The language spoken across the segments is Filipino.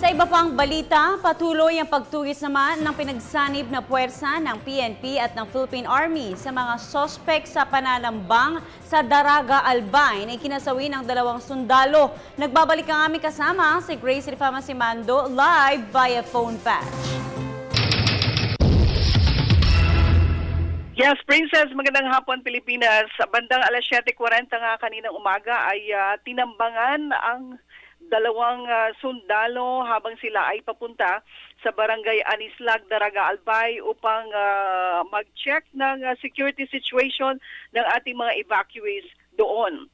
Sa iba pang balita, patuloy ang pagtugis naman ng pinagsanib na puwersa ng PNP at ng Philippine Army sa mga sospek sa pananambang sa Daraga Albay na ikinasawi ng dalawang sundalo. Nagbabalik ang aming kasama si Grace Rifama Simando live via phone patch. Yes, Princess, magandang hapon Pilipinas. Sa bandang alas 7:40 nga kaninang umaga ay tinambangan ang dalawang sundalo habang sila ay papunta sa barangay Anislag, Daraga Albay upang mag-check ng security situation ng ating mga evacuees doon.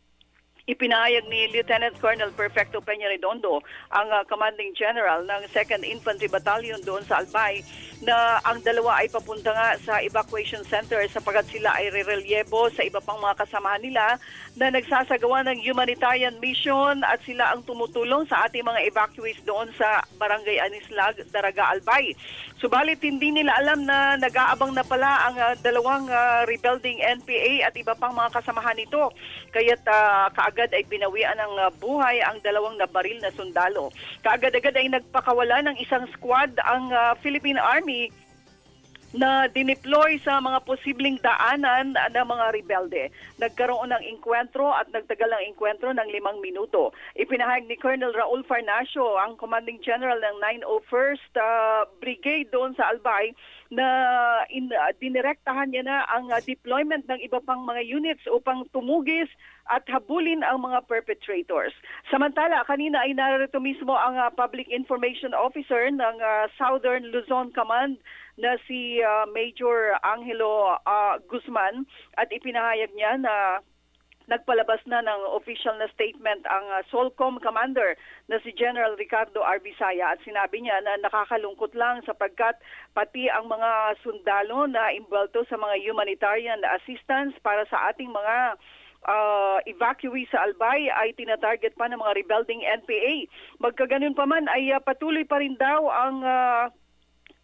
Ipinahayag ni Lieutenant Colonel Perfecto Peña Redondo, ang Commanding General ng 2nd Infantry Battalion doon sa Albay, na ang dalawa ay papunta nga sa evacuation center sapagkat sila ay rerelyebo sa iba pang mga kasamahan nila na nagsasagawa ng humanitarian mission at sila ang tumutulong sa ating mga evacuees doon sa barangay Anislag, Daraga Albay. Subalit hindi nila alam na nag-aabang na pala ang dalawang rebuilding NPA at iba pang mga kasamahan nito. Kaya't kaagad ay binawian ng buhay ang dalawang nabaril na sundalo. Kaagad-agad ay nagpakawala ng isang squad ang Philippine Army na dineploy sa mga posibleng daanan ng mga rebelde. Nagkaroon ng engkwentro at nagtagal ang engkwentro ng 5 minuto. Ipinahayag ni Colonel Raul Farnacio, ang Commanding General ng 901st Brigade doon sa Albay, na dinirektahan niya na ang deployment ng iba pang mga units upang tumugis at habulin ang mga perpetrators. Samantala, kanina ay narito mismo ang Public Information Officer ng Southern Luzon Command na si Major Angelo Guzman, at ipinahayag niya na nagpalabas na ng official na statement ang SOLCOM commander na si General Ricardo R. Visaya, at sinabi niya na nakakalungkot lang sapagkat pati ang mga sundalo na imbwelto sa mga humanitarian assistance para sa ating mga evacuees sa Albay ay tinatarget pa ng mga rebuilding NPA. Magkaganon pa man ay patuloy pa rin daw ang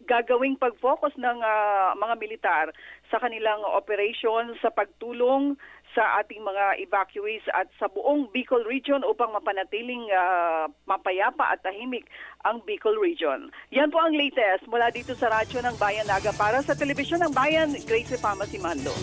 gagawing pag-focus ng mga militar sa kanilang operation sa pagtulong sa ating mga evacuees at sa buong Bicol region upang mapanatiling mapayapa at tahimik ang Bicol region. Yan po ang latest mula dito sa Radyo ng Bayan Naga. Para sa Telebisyon ng Bayan, Grace Rifama Simando.